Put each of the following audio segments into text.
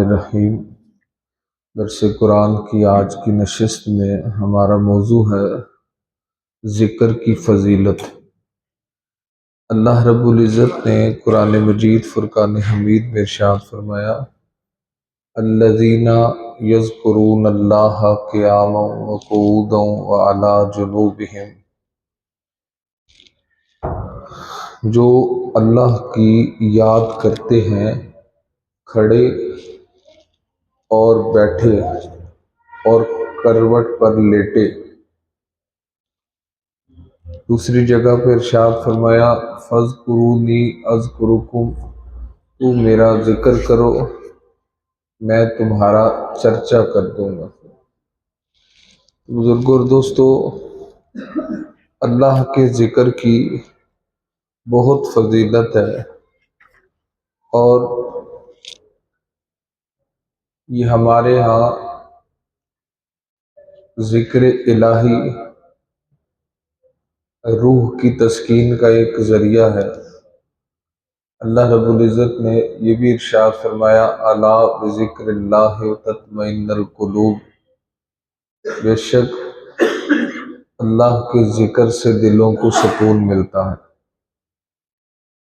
الرحیم۔ درس قرآن کی آج کی نشست میں ہمارا موضوع ہے ذکر کی فضیلت۔ اللہ رب العزت نے قرآن مجید فرقان حمید میں ارشاد فرمایا، الذین یذکرون اللہ قیاما وقعودا وعلی جنوبہم، جو اللہ کی یاد کرتے ہیں کھڑے اور بیٹھے اور کروٹ پر لیٹے۔ دوسری جگہ پہ ارشاد فرمایا، فاذکرونی اذکرکم، تو میرا ذکر کرو میں تمہارا چرچا کر دوں گا۔ بزرگوں اور دوستو، اللہ کے ذکر کی بہت فضیلت ہے اور یہ ہمارے ہاں ذکر الہی روح کی تسکین کا ایک ذریعہ ہے۔ اللہ رب العزت نے یہ بھی ارشاد فرمایا، الا بذکر اللہ تطمئن القلوب، بے شک اللہ کے ذکر سے دلوں کو سکون ملتا ہے۔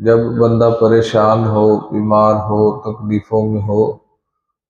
جب بندہ پریشان ہو، بیمار ہو، تکلیفوں میں ہو،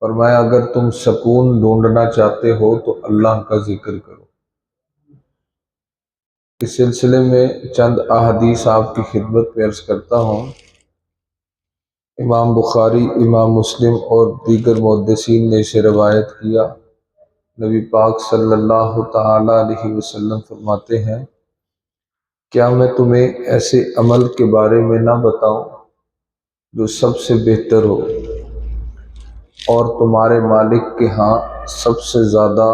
فرمایا اگر تم سکون ڈھونڈنا چاہتے ہو تو اللہ کا ذکر کرو۔ اس سلسلے میں چند احادیث آپ کی خدمت میں عرض کرتا ہوں۔ امام بخاری، امام مسلم اور دیگر محدثین نے اسے روایت کیا۔ نبی پاک صلی اللہ تعالی علیہ وسلم فرماتے ہیں، کیا میں تمہیں ایسے عمل کے بارے میں نہ بتاؤں جو سب سے بہتر ہو اور تمہارے مالک کے ہاں سب سے زیادہ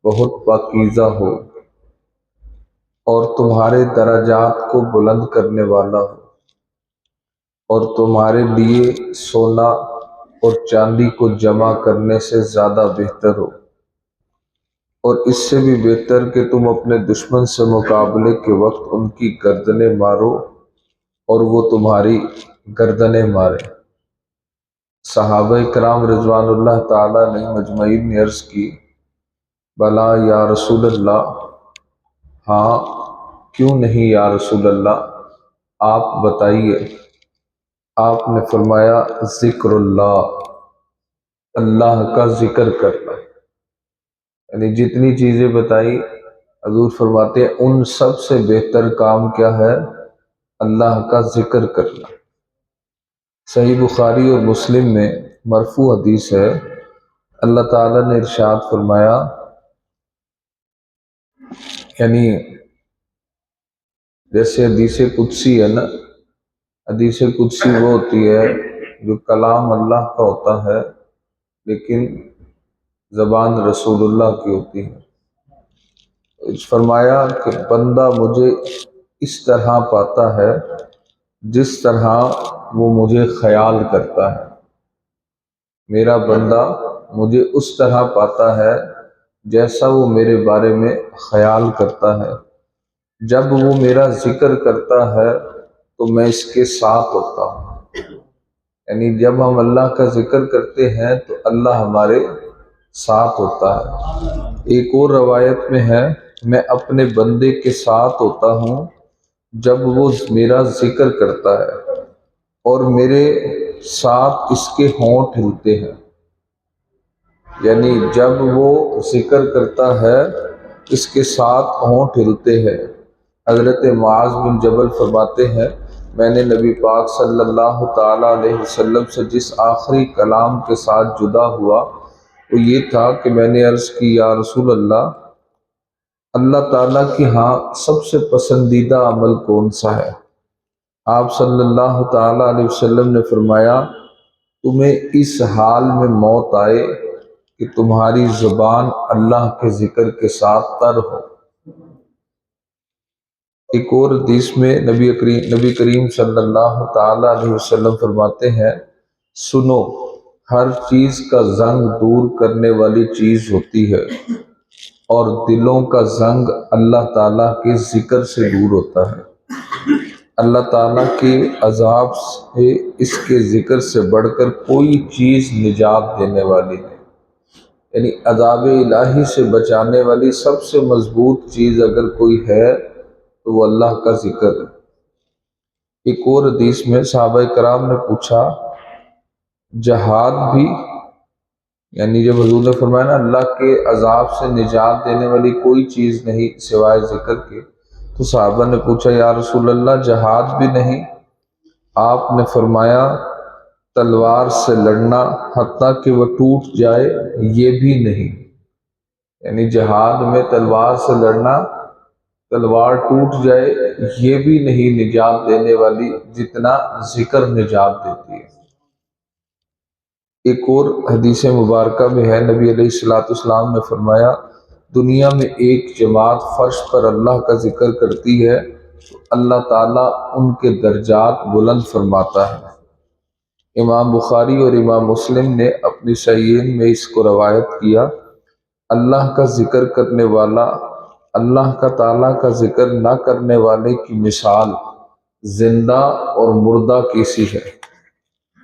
بہت پاکیزہ ہو اور تمہارے درجات کو بلند کرنے والا ہو اور تمہارے لیے سونا اور چاندی کو جمع کرنے سے زیادہ بہتر ہو، اور اس سے بھی بہتر کہ تم اپنے دشمن سے مقابلے کے وقت ان کی گردنیں مارو اور وہ تمہاری گردنیں مارے۔ صحابہ کرام رضوان اللہ تعالیٰ نے مجمعین نے عرض کی، بلا یا رسول اللہ، ہاں کیوں نہیں یا رسول اللہ، آپ بتائیے۔ آپ نے فرمایا، ذکر اللہ، اللہ کا ذکر کرنا۔ یعنی جتنی چیزیں بتائی، حضور فرماتے ہیں ان سب سے بہتر کام کیا ہے؟ اللہ کا ذکر کرنا۔ صحیح بخاری اور مسلم میں مرفوع حدیث ہے، اللہ تعالیٰ نے ارشاد فرمایا، یعنی جیسے حدیث قدسی ہے نا، حدیث قدسی وہ ہوتی ہے جو کلام اللہ کا ہوتا ہے لیکن زبان رسول اللہ کی ہوتی ہے۔ فرمایا کہ بندہ مجھے اس طرح پاتا ہے جس طرح وہ مجھے خیال کرتا ہے، میرا بندہ مجھے اس طرح پاتا ہے جیسا وہ میرے بارے میں خیال کرتا ہے۔ جب وہ میرا ذکر کرتا ہے تو میں اس کے ساتھ ہوتا ہوں۔ یعنی جب ہم اللہ کا ذکر کرتے ہیں تو اللہ ہمارے ساتھ ہوتا ہے۔ ایک اور روایت میں ہے، میں اپنے بندے کے ساتھ ہوتا ہوں جب وہ میرا ذکر کرتا ہے اور میرے ساتھ اس کے ہونٹ ہلتے ہیں۔ یعنی جب وہ ذکر کرتا ہے اس کے ساتھ ہونٹ ہلتے ہیں۔ حضرت معاذ بن جبل فرماتے ہیں، میں نے نبی پاک صلی اللہ تعالی علیہ وسلم سے جس آخری کلام کے ساتھ جدا ہوا وہ یہ تھا کہ میں نے عرض کی، یا رسول اللہ، اللہ تعالیٰ کی ہاں سب سے پسندیدہ عمل کون سا ہے؟ آپ صلی اللہ تعالی علیہ وسلم نے فرمایا، تمہیں اس حال میں موت آئے کہ تمہاری زبان اللہ کے ذکر کے ساتھ تر ہو۔ ایک اور حدیث میں نبی کریم صلی اللہ تعالی علیہ وسلم فرماتے ہیں، سنو، ہر چیز کا زنگ دور کرنے والی چیز ہوتی ہے اور دلوں کا زنگ اللہ تعالیٰ کے ذکر سے دور ہوتا ہے۔ اللہ تعالیٰ کے عذاب سے اس کے ذکر سے بڑھ کر کوئی چیز نجات دینے والی نہیں۔ یعنی عذاب الہی سے بچانے والی سب سے مضبوط چیز اگر کوئی ہے تو وہ اللہ کا ذکر ہے۔ ایک اور حدیث میں صحابہ کرام نے پوچھا جہاد بھی، یعنی جب حضور نے فرمایا نا اللہ کے عذاب سے نجات دینے والی کوئی چیز نہیں سوائے ذکر کے، تو صحابہ نے پوچھا یا رسول اللہ جہاد بھی نہیں؟ آپ نے فرمایا تلوار سے لڑنا حتیٰ کہ وہ ٹوٹ جائے یہ بھی نہیں۔ یعنی جہاد میں تلوار سے لڑنا، تلوار ٹوٹ جائے یہ بھی نہیں نجات دینے والی جتنا ذکر نجات دیتی ہے۔ ایک اور حدیث مبارکہ میں ہے، نبی علیہ السلام نے فرمایا دنیا میں ایک جماعت فرش پر اللہ کا ذکر کرتی ہے تو اللہ تعالیٰ ان کے درجات بلند فرماتا ہے۔ امام بخاری اور امام مسلم نے اپنی صحیحین میں اس کو روایت کیا، اللہ کا ذکر کرنے والا اللہ کا تعالیٰ کا ذکر نہ کرنے والے کی مثال زندہ اور مردہ کی سی ہے۔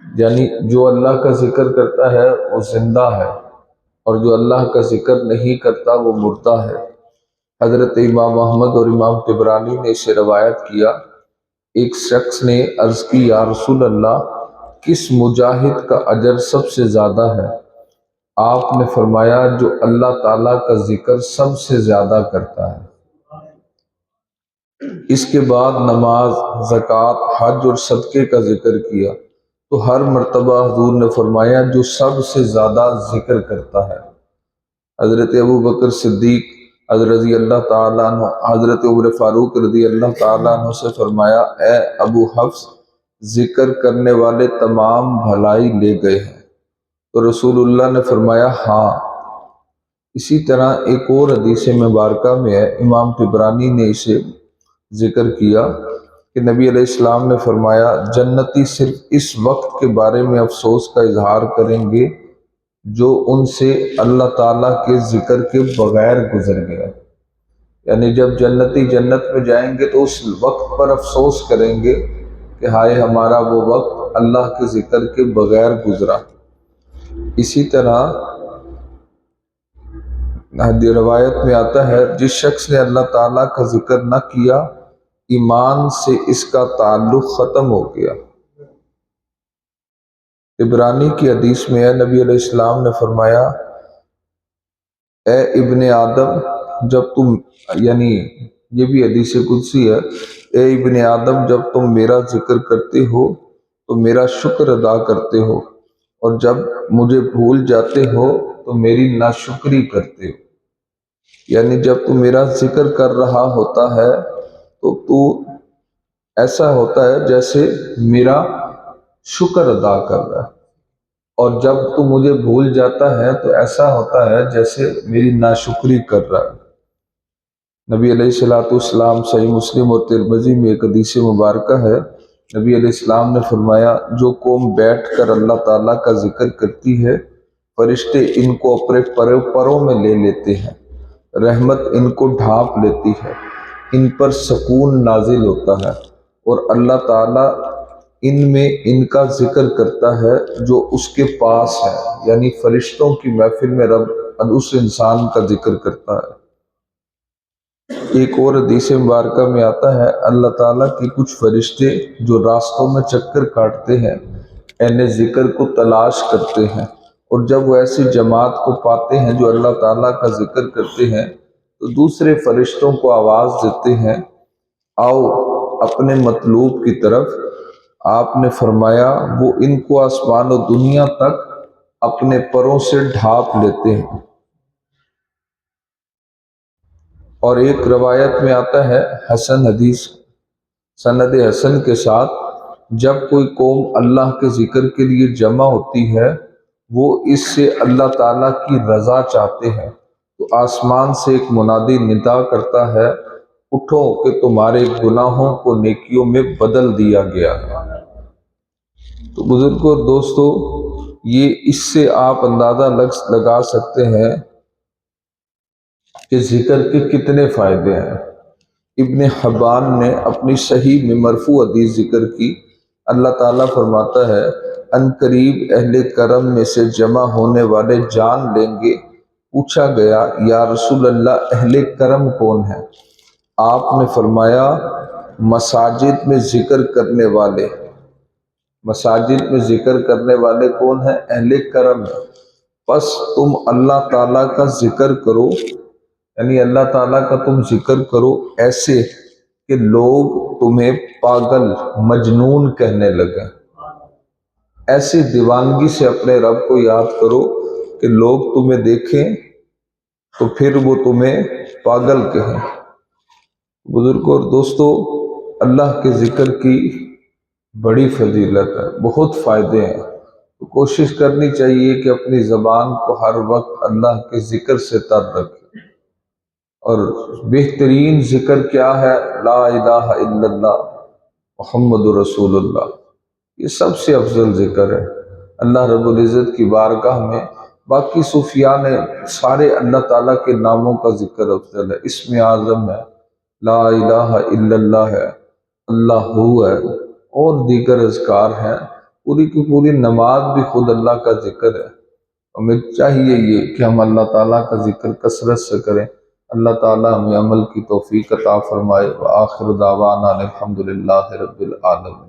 یعنی جو اللہ کا ذکر کرتا ہے وہ زندہ ہے، اور جو اللہ کا ذکر نہیں کرتا وہ مردہ ہے۔ حضرت امام احمد اور امام طبرانی نے اسے روایت کیا، ایک شخص نے عرض کی یا رسول اللہ کس مجاہد کا اجر سب سے زیادہ ہے؟ آپ نے فرمایا جو اللہ تعالیٰ کا ذکر سب سے زیادہ کرتا ہے۔ اس کے بعد نماز، زکوٰۃ، حج اور صدقے کا ذکر کیا تو ہر مرتبہ حضور نے فرمایا جو سب سے زیادہ ذکر کرتا ہے۔ حضرت ابو بکر صدیق حضرت رضی اللہ تعالیٰ عنہ حضرت عمر فاروق رضی اللہ تعالیٰ عنہ سے فرمایا اے ابو حفص ذکر کرنے والے تمام بھلائی لے گئے ہیں؟ تو رسول اللہ نے فرمایا ہاں۔ اسی طرح ایک اور حدیث مبارکہ میں ہے، امام طبرانی نے اسے ذکر کیا کہ نبی علیہ السلام نے فرمایا جنتی صرف اس وقت کے بارے میں افسوس کا اظہار کریں گے جو ان سے اللہ تعالیٰ کے ذکر کے بغیر گزر گیا۔ یعنی جب جنتی جنت میں جائیں گے تو اس وقت پر افسوس کریں گے کہ ہائے ہمارا وہ وقت اللہ کے ذکر کے بغیر گزرا۔ اسی طرح روایت میں آتا ہے جس شخص نے اللہ تعالیٰ کا ذکر نہ کیا ایمان سے اس کا تعلق ختم ہو گیا۔ عبرانی کی حدیث میں ہے، نبی علیہ السلام نے فرمایا اے ابن آدم جب تم، یعنی یہ بھی حدیث قدسی ہے، اے ابن آدم جب تم میرا ذکر کرتے ہو تو میرا شکر ادا کرتے ہو، اور جب مجھے بھول جاتے ہو تو میری ناشکری کرتے ہو۔ یعنی جب تو میرا ذکر کر رہا ہوتا ہے تو ایسا ہوتا ہے جیسے میرا شکر ادا کر رہا ہے، اور جب تو مجھے بھول جاتا ہے تو ایسا ہوتا ہے جیسے میری ناشکری کر رہا ہے۔ نبی علیہ السلام صحیح مسلم اور ترمذی میں ایک حدیث مبارکہ ہے، نبی علیہ السلام نے فرمایا جو قوم بیٹھ کر اللہ تعالیٰ کا ذکر کرتی ہے فرشتے ان کو اپنے پروں میں لے لیتے ہیں، رحمت ان کو ڈھانپ لیتی ہے، ان پر سکون نازل ہوتا ہے، اور اللہ تعالیٰ ان میں ان کا ذکر کرتا ہے جو اس کے پاس ہے۔ یعنی فرشتوں کی محفل میں رب اس انسان کا ذکر کرتا ہے۔ ایک اور حدیث مبارکہ میں آتا ہے اللہ تعالیٰ کے کچھ فرشتے جو راستوں میں چکر کاٹتے ہیں اہل ذکر کو تلاش کرتے ہیں، اور جب وہ ایسی جماعت کو پاتے ہیں جو اللہ تعالیٰ کا ذکر کرتے ہیں تو دوسرے فرشتوں کو آواز دیتے ہیں آؤ اپنے مطلوب کی طرف۔ آپ نے فرمایا وہ ان کو آسمان و دنیا تک اپنے پروں سے ڈھانپ لیتے ہیں۔ اور ایک روایت میں آتا ہے حسن حدیث سند حسن کے ساتھ، جب کوئی قوم اللہ کے ذکر کے لیے جمع ہوتی ہے وہ اس سے اللہ تعالیٰ کی رضا چاہتے ہیں تو آسمان سے ایک منادی ندا کرتا ہے اٹھو کہ تمہارے گناہوں کو نیکیوں میں بدل دیا گیا ہے۔ تو بزرگوں اور دوستو یہ اس سے آپ اندازہ لگا سکتے ہیں کہ ذکر کے کتنے فائدے ہیں۔ ابن حبان نے اپنی صحیح میں مرفوع حدیث ذکر کی، اللہ تعالیٰ فرماتا ہے ان قریب اہل کرم میں سے جمع ہونے والے جان لیں گے۔ پوچھا گیا یا رسول اللہ اہل کرم کون ہیں؟ آپ نے فرمایا مساجد میں ذکر کرنے والے۔ مساجد میں ذکر کرنے والے کون ہیں؟ اہل کرم ہیں۔ پس تم اللہ تعالیٰ کا ذکر کرو، یعنی اللہ تعالیٰ کا تم ذکر کرو ایسے کہ لوگ تمہیں پاگل مجنون کہنے لگیں۔ ایسی دیوانگی سے اپنے رب کو یاد کرو کہ لوگ تمہیں دیکھیں تو پھر وہ تمہیں پاگل کہیں۔ بزرگوں اور دوستو، اللہ کے ذکر کی بڑی فضیلت ہے، بہت فائدے ہیں۔ تو کوشش کرنی چاہیے کہ اپنی زبان کو ہر وقت اللہ کے ذکر سے تر رکھیں۔ اور بہترین ذکر کیا ہے؟ لا الہ الا اللہ محمد رسول اللہ۔ یہ سب سے افضل ذکر ہے اللہ رب العزت کی بارگاہ میں۔ باقی صوفیاء نے سارے اللہ تعالیٰ کے ناموں کا ذکر افضل ہے، اسم اعظم ہے، لا الہ الا اللہ ہے، اللہ ہو ہے، اور دیگر اذکار ہیں۔ پوری کی پوری نماز بھی خود اللہ کا ذکر ہے۔ ہمیں چاہیے یہ کہ ہم اللہ تعالیٰ کا ذکر کثرت سے کریں۔ اللہ تعالیٰ ہمیں عمل کی توفیق عطا فرمائے۔ وآخر دعوانا الحمدللہ رب العالمین۔